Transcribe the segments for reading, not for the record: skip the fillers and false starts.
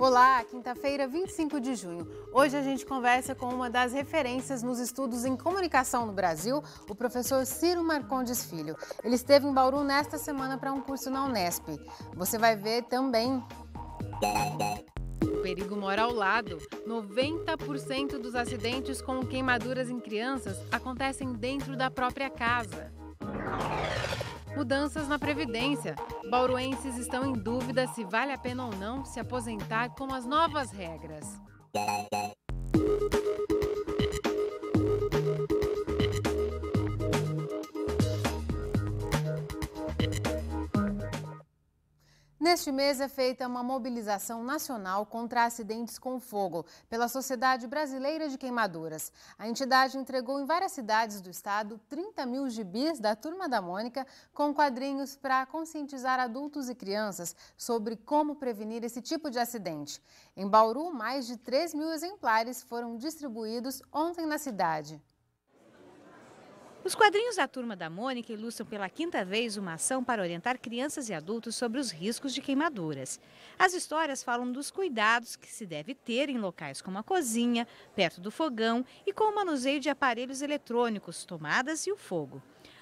Olá, quinta-feira, 25 de junho. Hoje a gente conversa com uma das referências nos estudos em comunicação no Brasil, o professor Ciro Marcondes Filho. Ele esteve em Bauru nesta semana para um curso na Unesp. Você vai ver também. O perigo mora ao lado. 90% dos acidentes com queimaduras em crianças acontecem dentro da própria casa. Mudanças na Previdência. Bauruenses estão em dúvida se vale a pena ou não se aposentar com as novas regras. Neste mês é feita uma mobilização nacional contra acidentes com fogo pela Sociedade Brasileira de Queimaduras. A entidade entregou em várias cidades do estado 30 mil gibis da Turma da Mônica com quadrinhos para conscientizar adultos e crianças sobre como prevenir esse tipo de acidente. Em Bauru, mais de 3 mil exemplares foram distribuídos ontem na cidade. Os quadrinhos da Turma da Mônica ilustram pela quinta vez uma ação para orientar crianças e adultos sobre os riscos de queimaduras. As histórias falam dos cuidados que se deve ter em locais como a cozinha, perto do fogão e com o manuseio de aparelhos eletrônicos, tomadas e o fogo.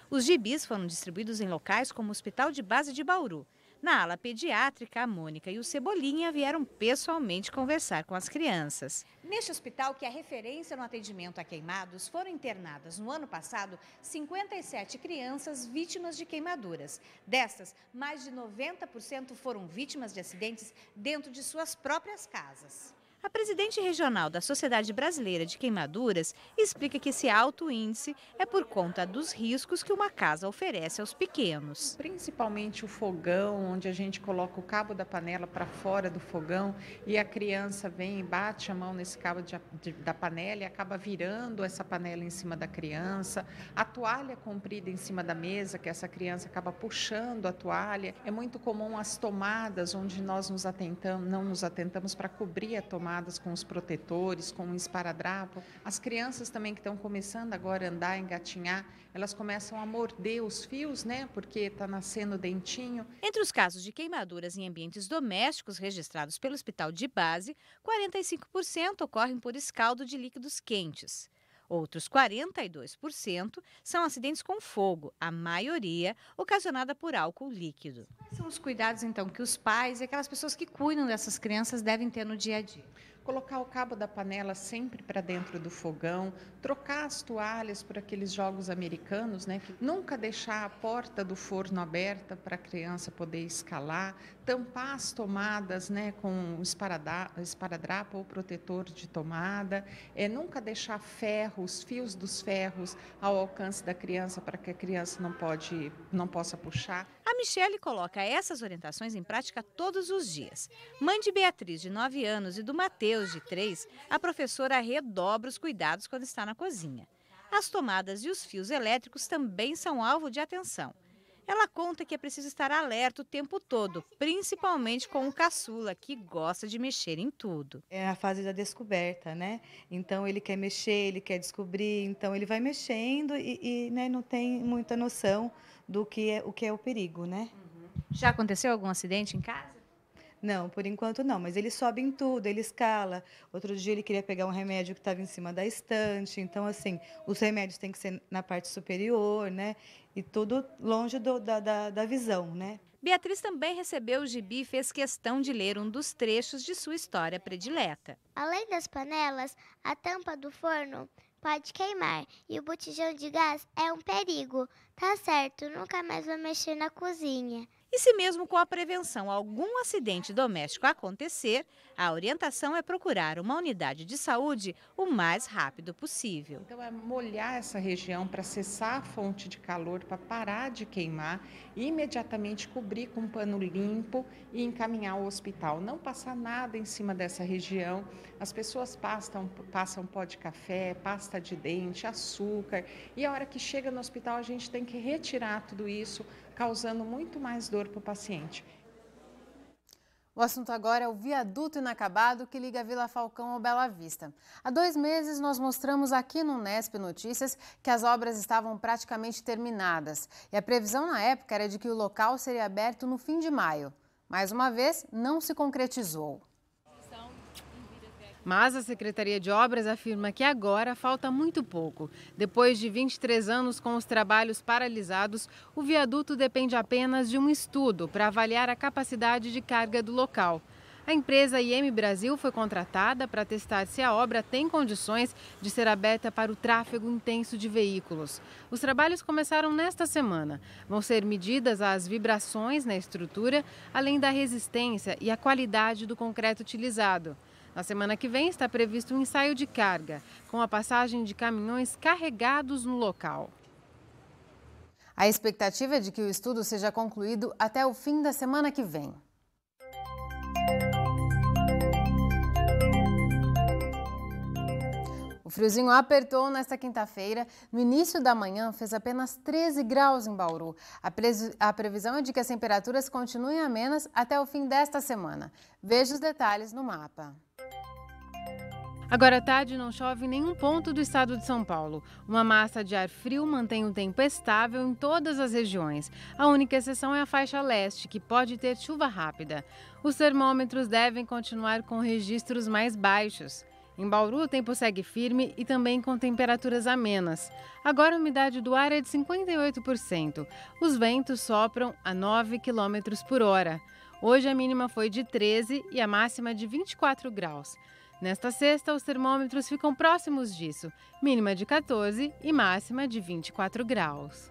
Os gibis foram distribuídos em locais como o Hospital de Base de Bauru. Na ala pediátrica, a Mônica e o Cebolinha vieram pessoalmente conversar com as crianças. Neste hospital, que é referência no atendimento a queimados, foram internadas no ano passado 57 crianças vítimas de queimaduras. Destas, mais de 90% foram vítimas de acidentes dentro de suas próprias casas. A presidente regional da Sociedade Brasileira de Queimaduras explica que esse alto índice é por conta dos riscos que uma casa oferece aos pequenos. Principalmente o fogão, onde a gente coloca o cabo da panela para fora do fogão e a criança vem e bate a mão nesse cabo da panela e acaba virando essa panela em cima da criança. A toalha comprida em cima da mesa, que essa criança acaba puxando a toalha. É muito comum as tomadas, onde nós não nos atentamos para cobrir a tomada com os protetores, com o esparadrapo. As crianças também que estão começando agora a andar, engatinhar, elas começam a morder os fios, né? Porque está nascendo dentinho. Entre os casos de queimaduras em ambientes domésticos registrados pelo Hospital de Base, 45% ocorrem por escaldo de líquidos quentes. Outros 42% são acidentes com fogo, a maioria ocasionada por álcool líquido. Quais são os cuidados, então, que os pais e aquelas pessoas que cuidam dessas crianças devem ter no dia a dia? Colocar o cabo da panela sempre para dentro do fogão, trocar as toalhas por aqueles jogos americanos, né? Nunca deixar a porta do forno aberta para a criança poder escalar, tampar as tomadas, né, com esparadrapo ou protetor de tomada, nunca deixar os fios dos ferros ao alcance da criança para que a criança não possa puxar. A Michele coloca essas orientações em prática todos os dias. Mãe de Beatriz, de 9 anos, e do Mateus, de 3, a professora redobra os cuidados quando está na cozinha. As tomadas e os fios elétricos também são alvo de atenção. Ela conta que é preciso estar alerta o tempo todo, principalmente com o caçula, que gosta de mexer em tudo. É a fase da descoberta, né? Então ele quer mexer, ele quer descobrir, então ele vai mexendo e né, não tem muita noção do que é o perigo, né? Já aconteceu algum acidente em casa? Não, por enquanto não, mas ele sobe em tudo, ele escala. Outro dia ele queria pegar um remédio que estava em cima da estante, então assim, os remédios têm que ser na parte superior, né? E tudo longe da visão, né? Beatriz também recebeu o gibi e fez questão de ler um dos trechos de sua história predileta. Além das panelas, a tampa do forno pode queimar e o botijão de gás é um perigo. Tá certo, nunca mais vou mexer na cozinha. E se mesmo com a prevenção algum acidente doméstico acontecer, a orientação é procurar uma unidade de saúde o mais rápido possível. Então é molhar essa região para cessar a fonte de calor, para parar de queimar e imediatamente cobrir com um pano limpo e encaminhar ao hospital. Não passar nada em cima dessa região. As pessoas passam pó de café, pasta de dente, açúcar e a hora que chega no hospital a gente tem que retirar tudo isso, causando muito mais dor para o paciente. O assunto agora é o viaduto inacabado que liga a Vila Falcão ao Bela Vista. Há 2 meses nós mostramos aqui no Unesp Notícias que as obras estavam praticamente terminadas. E a previsão na época era de que o local seria aberto no fim de maio. Mais uma vez, não se concretizou. Mas a Secretaria de Obras afirma que agora falta muito pouco. Depois de 23 anos com os trabalhos paralisados, o viaduto depende apenas de um estudo para avaliar a capacidade de carga do local. A empresa IM Brasil foi contratada para testar se a obra tem condições de ser aberta para o tráfego intenso de veículos. Os trabalhos começaram nesta semana. Vão ser medidas as vibrações na estrutura, além da resistência e a qualidade do concreto utilizado. Na semana que vem está previsto um ensaio de carga, com a passagem de caminhões carregados no local. A expectativa é de que o estudo seja concluído até o fim da semana que vem. O friozinho apertou nesta quinta-feira. No início da manhã, fez apenas 13 graus em Bauru. A previsão é de que as temperaturas continuem amenas até o fim desta semana. Veja os detalhes no mapa. Agora à tarde não chove em nenhum ponto do estado de São Paulo. Uma massa de ar frio mantém o tempo estável em todas as regiões. A única exceção é a faixa leste, que pode ter chuva rápida. Os termômetros devem continuar com registros mais baixos. Em Bauru, o tempo segue firme e também com temperaturas amenas. Agora a umidade do ar é de 58%. Os ventos sopram a 9 km por hora. Hoje a mínima foi de 13 e a máxima de 24 graus. Nesta sexta, os termômetros ficam próximos disso, mínima de 14 e máxima de 24 graus.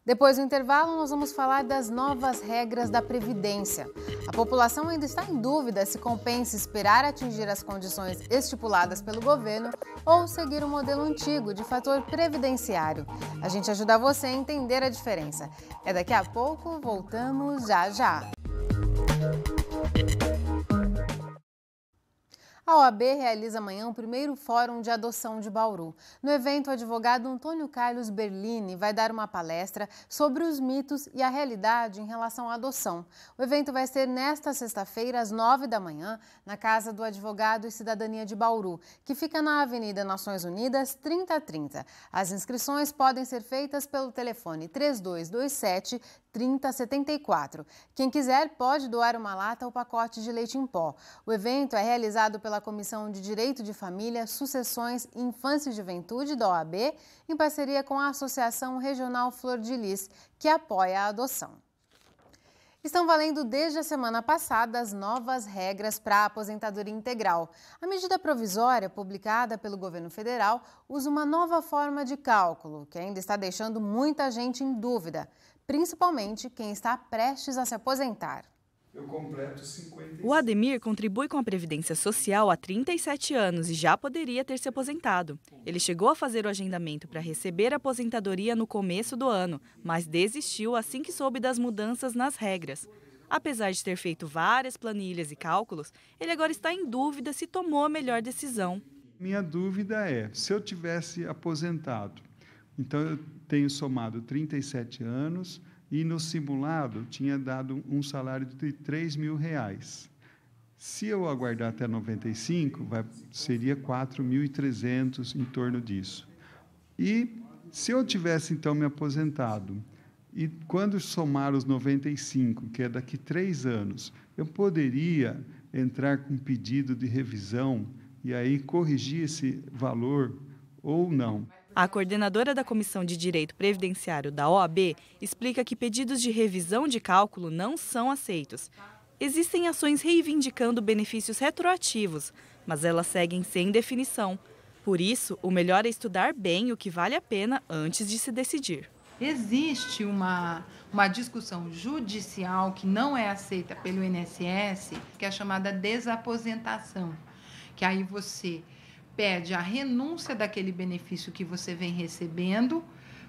Depois do intervalo, nós vamos falar das novas regras da Previdência. A população ainda está em dúvida se compensa esperar atingir as condições estipuladas pelo governo ou seguir o modelo antigo de fator previdenciário. A gente ajuda você a entender a diferença. É daqui a pouco, voltamos já. A OAB realiza amanhã o primeiro Fórum de Adoção de Bauru. No evento, o advogado Antônio Carlos Berlini vai dar uma palestra sobre os mitos e a realidade em relação à adoção. O evento vai ser nesta sexta-feira, às 9 da manhã, na Casa do Advogado e Cidadania de Bauru, que fica na Avenida Nações Unidas, 3030. As inscrições podem ser feitas pelo telefone 3227-3074. Quem quiser pode doar uma lata ou pacote de leite em pó. O evento é realizado pela Comissão de Direito de Família, Sucessões, Infância e Juventude da OAB, em parceria com a Associação Regional Flor de Lis, que apoia a adoção. Estão valendo desde a semana passada as novas regras para a aposentadoria integral. A medida provisória, publicada pelo governo federal, usa uma nova forma de cálculo, que ainda está deixando muita gente em dúvida, principalmente quem está prestes a se aposentar. Eu completo 55. O Ademir contribui com a Previdência Social há 37 anos e já poderia ter se aposentado. Ele chegou a fazer o agendamento para receber a aposentadoria no começo do ano, mas desistiu assim que soube das mudanças nas regras. Apesar de ter feito várias planilhas e cálculos, ele agora está em dúvida se tomou a melhor decisão. Minha dúvida é, se eu tivesse aposentado, então eu tenho somado 37 anos, e no simulado tinha dado um salário de R$3.000. Se eu aguardar até 95, seria 4.300 em torno disso. E se eu tivesse, então, me aposentado, e quando somar os 95, que é daqui 3 anos, eu poderia entrar com pedido de revisão e aí corrigir esse valor ou não? A coordenadora da Comissão de Direito Previdenciário da OAB explica que pedidos de revisão de cálculo não são aceitos. Existem ações reivindicando benefícios retroativos, mas elas seguem sem definição. Por isso, o melhor é estudar bem o que vale a pena antes de se decidir. Existe uma discussão judicial que não é aceita pelo INSS, que é a chamada desaposentação, que aí você pede a renúncia daquele benefício que você vem recebendo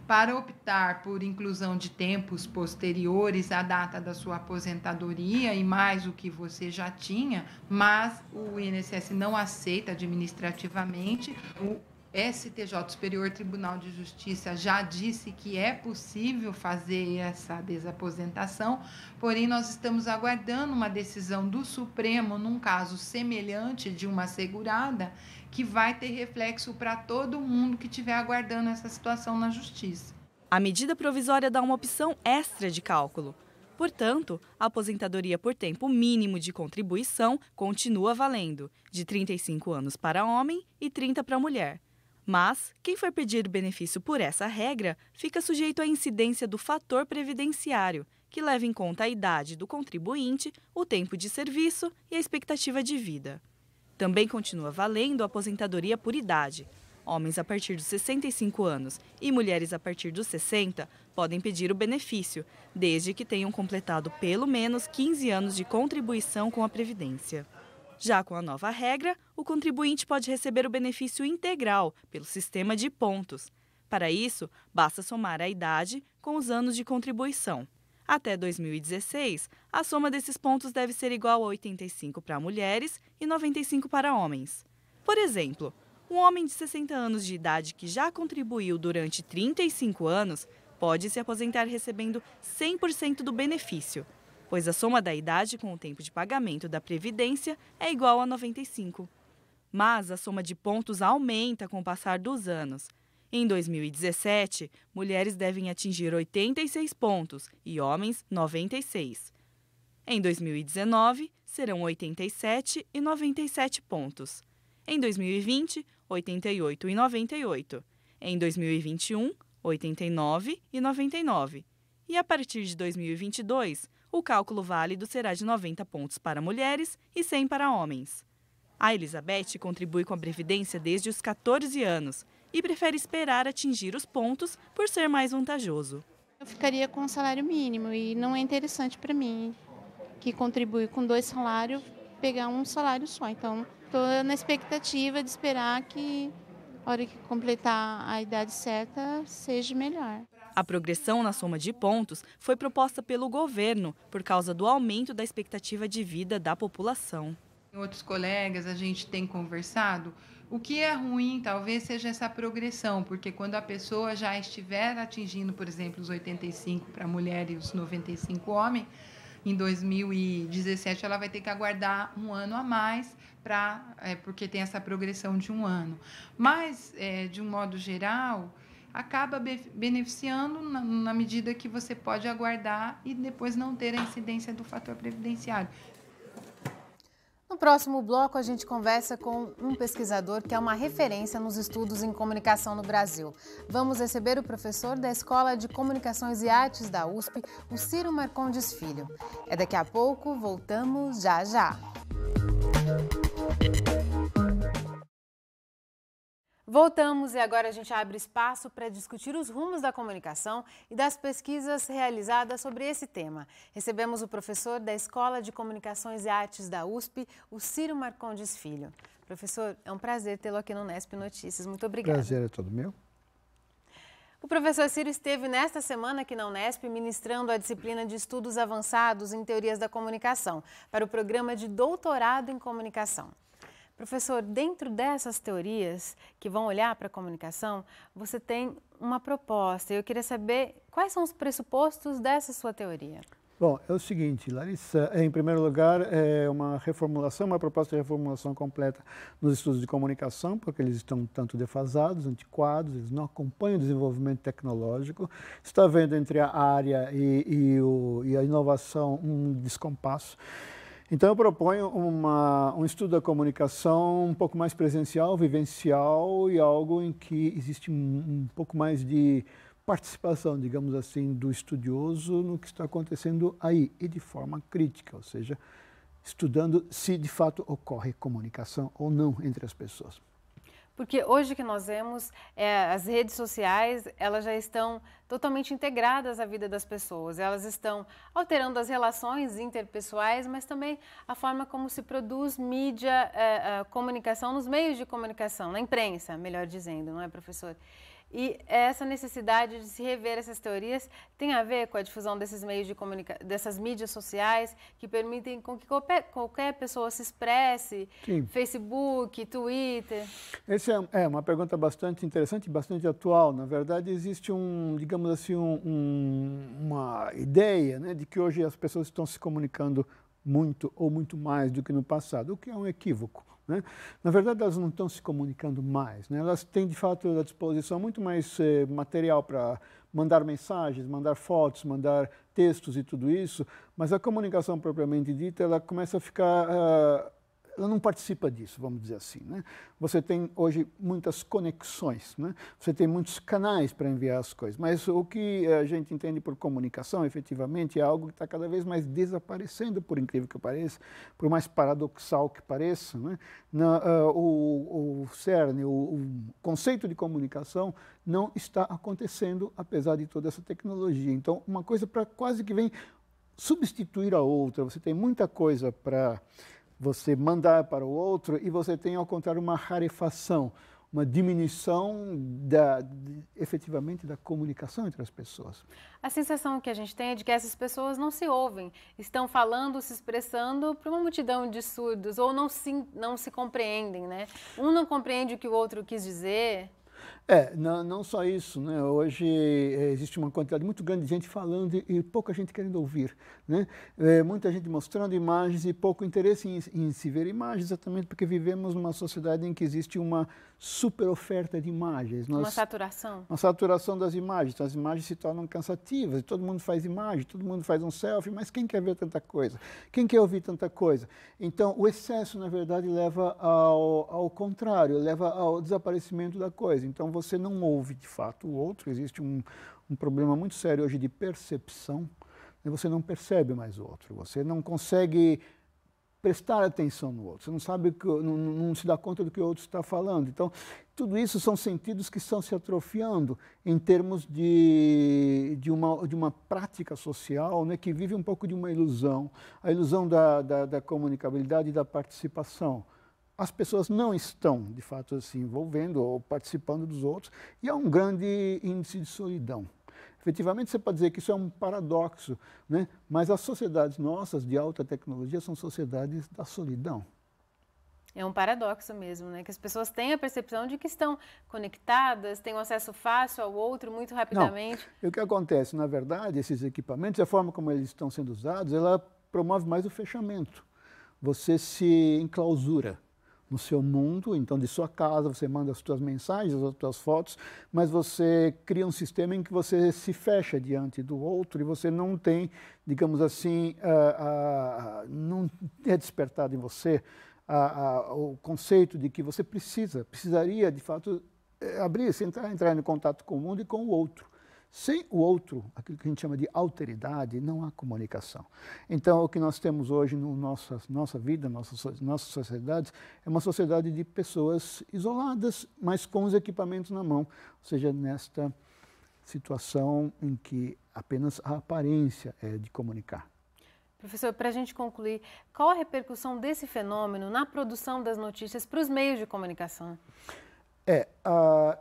para optar por inclusão de tempos posteriores à data da sua aposentadoria e mais o que você já tinha, mas o INSS não aceita administrativamente. O STJ, Superior Tribunal de Justiça, já disse que é possível fazer essa desaposentação, porém nós estamos aguardando uma decisão do Supremo num caso semelhante de uma segurada, que vai ter reflexo para todo mundo que estiver aguardando essa situação na Justiça. A medida provisória dá uma opção extra de cálculo. Portanto, a aposentadoria por tempo mínimo de contribuição continua valendo, de 35 anos para homem e 30 para mulher. Mas, quem for pedir benefício por essa regra fica sujeito à incidência do fator previdenciário, que leva em conta a idade do contribuinte, o tempo de serviço e a expectativa de vida. Também continua valendo a aposentadoria por idade. Homens a partir dos 65 anos e mulheres a partir dos 60 podem pedir o benefício, desde que tenham completado pelo menos 15 anos de contribuição com a Previdência. Já com a nova regra, o contribuinte pode receber o benefício integral pelo sistema de pontos. Para isso, basta somar a idade com os anos de contribuição. Até 2016, a soma desses pontos deve ser igual a 85 para mulheres e 95 para homens. Por exemplo, um homem de 60 anos de idade que já contribuiu durante 35 anos pode se aposentar recebendo 100% do benefício, pois a soma da idade com o tempo de pagamento da Previdência é igual a 95. Mas a soma de pontos aumenta com o passar dos anos. Em 2017, mulheres devem atingir 86 pontos e homens 96. Em 2019, serão 87 e 97 pontos. Em 2020, 88 e 98. Em 2021, 89 e 99. E a partir de 2022, o cálculo válido será de 90 pontos para mulheres e 100 para homens. A Elizabeth contribui com a Previdência desde os 14 anos e prefere esperar atingir os pontos por ser mais vantajoso. Eu ficaria com um salário mínimo e não é interessante para mim, que contribui com 2 salários, pegar um salário só. Então, estou na expectativa de esperar que, a hora que completar a idade certa, seja melhor. A progressão na soma de pontos foi proposta pelo governo por causa do aumento da expectativa de vida da população. Com outros colegas, a gente tem conversado. O que é ruim, talvez, seja essa progressão, porque quando a pessoa já estiver atingindo, por exemplo, os 85 para mulher e os 95 homem, em 2017 ela vai ter que aguardar um ano a mais, porque tem essa progressão de um ano. Mas, de um modo geral, acaba beneficiando na medida que você pode aguardar e depois não ter a incidência do fator previdenciário. No próximo bloco, a gente conversa com um pesquisador que é uma referência nos estudos em comunicação no Brasil. Vamos receber o professor da Escola de Comunicações e Artes da USP, o Ciro Marcondes Filho. É daqui a pouco, voltamos já já. Voltamos e agora a gente abre espaço para discutir os rumos da comunicação e das pesquisas realizadas sobre esse tema. Recebemos o professor da Escola de Comunicações e Artes da USP, o Ciro Marcondes Filho. Professor, é um prazer tê-lo aqui no Nesp Notícias. Muito obrigada. Prazer é todo meu. O professor Ciro esteve nesta semana aqui na Unesp ministrando a disciplina de Estudos Avançados em Teorias da Comunicação para o programa de doutorado em comunicação. Professor, dentro dessas teorias que vão olhar para a comunicação, você tem uma proposta. Eu queria saber quais são os pressupostos dessa sua teoria. Bom, é o seguinte, Larissa, em primeiro lugar, é uma proposta de reformulação completa nos estudos de comunicação, porque eles estão um tanto defasados, antiquados, eles não acompanham o desenvolvimento tecnológico. Está havendo entre a área e a inovação um descompasso. Então, eu proponho um estudo da comunicação um pouco mais presencial, vivencial e algo em que existe um pouco mais de participação, digamos assim, do estudioso no que está acontecendo aí e de forma crítica, ou seja, estudando se de fato ocorre comunicação ou não entre as pessoas. Porque hoje que nós vemos, as redes sociais, elas já estão totalmente integradas à vida das pessoas. Elas estão alterando as relações interpessoais, mas também a forma como se produz mídia, comunicação nos meios de comunicação, na imprensa, melhor dizendo, não é, professor? E essa necessidade de se rever essas teorias tem a ver com a difusão desses meios de dessas mídias sociais que permitem com que qualquer pessoa se expresse, Sim. Facebook, Twitter. Essa é uma pergunta bastante interessante e bastante atual. Na verdade, existe digamos assim, uma ideia, né, de que hoje as pessoas estão se comunicando muito ou muito mais do que no passado, o que é um equívoco. Né? Na verdade, elas não estão se comunicando mais, né? Elas têm, de fato, à disposição muito mais material para mandar mensagens, mandar fotos, mandar textos e tudo isso, mas a comunicação propriamente dita, ela começa a ficar... ela não participa disso, vamos dizer assim, né? Você tem hoje muitas conexões, né? Você tem muitos canais para enviar as coisas, mas o que a gente entende por comunicação, efetivamente, é algo que está cada vez mais desaparecendo, por incrível que pareça, por mais paradoxal que pareça, né? O cerne, o conceito de comunicação não está acontecendo, apesar de toda essa tecnologia. Então, uma coisa para quase que vem substituir a outra. Você tem muita coisa para você mandar para o outro e você tem, ao contrário, uma rarefação, uma diminuição efetivamente da comunicação entre as pessoas. A sensação que a gente tem é de que essas pessoas não se ouvem, estão falando, se expressando para uma multidão de surdos ou não se compreendem, né? Um não compreende o que o outro quis dizer. Não só isso, né? Hoje existe uma quantidade muito grande de gente falando e pouca gente querendo ouvir, né? Muita gente mostrando imagens e pouco interesse em se ver imagens, exatamente porque vivemos numa sociedade em que existe uma super oferta de imagens. Uma saturação? Uma saturação das imagens. Então, as imagens se tornam cansativas, todo mundo faz imagem, todo mundo faz um selfie, mas quem quer ver tanta coisa? Quem quer ouvir tanta coisa? Então, o excesso, na verdade, leva ao contrário, leva ao desaparecimento da coisa. Então, você não ouve, de fato, o outro. Existe um problema muito sério hoje de percepção. Você não percebe mais o outro. Você não consegue prestar atenção no outro. Você não sabe, não se dá conta do que o outro está falando. Então, tudo isso são sentidos que estão se atrofiando em termos de uma prática social, né, que vive um pouco de uma ilusão. A ilusão da comunicabilidade e da participação. As pessoas não estão, de fato, se envolvendo ou participando dos outros, e há um grande índice de solidão. Efetivamente, você pode dizer que isso é um paradoxo, né? Mas as sociedades nossas de alta tecnologia são sociedades da solidão. É um paradoxo mesmo, né? Que as pessoas têm a percepção de que estão conectadas, têm um acesso fácil ao outro muito rapidamente. Não. E o que acontece, na verdade, esses equipamentos, a forma como eles estão sendo usados, ela promove mais o fechamento. Você se enclausura no seu mundo, então de sua casa você manda as suas mensagens, as suas fotos, mas você cria um sistema em que você se fecha diante do outro e você não tem, digamos assim, não é despertado em você o conceito de que você precisaria de fato abrir-se, entrar em contato com o mundo e com o outro. Sem o outro, aquilo que a gente chama de alteridade, não há comunicação. Então, o que nós temos hoje na nossa vida, nossas sociedades, é uma sociedade de pessoas isoladas, mas com os equipamentos na mão. Ou seja, nesta situação em que apenas a aparência é de comunicar. Professor, para a gente concluir, qual a repercussão desse fenômeno na produção das notícias para os meios de comunicação?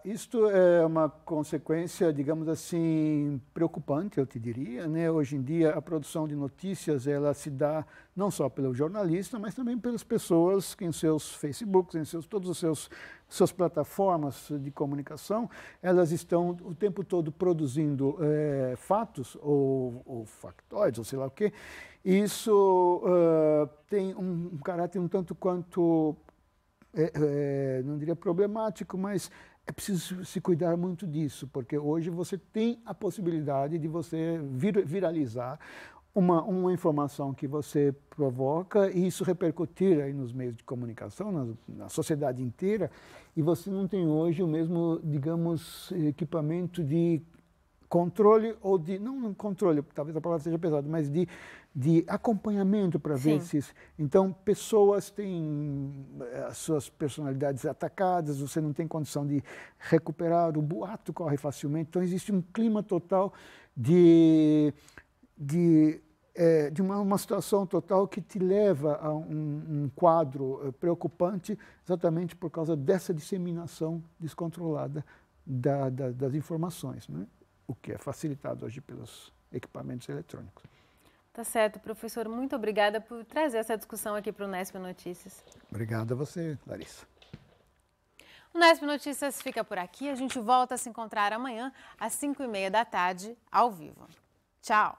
Isto é uma consequência, digamos assim, preocupante, eu te diria, né? Hoje em dia, a produção de notícias, ela se dá não só pelo jornalista, mas também pelas pessoas que em seus Facebooks, todas as suas plataformas de comunicação, elas estão o tempo todo produzindo fatos ou factóides, ou sei lá o quê. E isso tem um caráter um tanto quanto... não diria problemático, mas é preciso se cuidar muito disso, porque hoje você tem a possibilidade de você viralizar uma informação que você provoca e isso repercutir aí nos meios de comunicação, na sociedade inteira, e você não tem hoje o mesmo, digamos, equipamento de controle ou de, não controle, talvez a palavra seja pesada, mas de acompanhamento para ver se isso. Então, pessoas têm as suas personalidades atacadas, você não tem condição de recuperar, o boato corre facilmente, então existe um clima total de uma situação total que te leva a um quadro preocupante exatamente por causa dessa disseminação descontrolada das informações, né? O que é facilitado hoje pelos equipamentos eletrônicos. Tá certo, professor. Muito obrigada por trazer essa discussão aqui para o Unesp Notícias. Obrigado a você, Larissa. O Unesp Notícias fica por aqui. A gente volta a se encontrar amanhã às 5h30 da tarde, ao vivo. Tchau!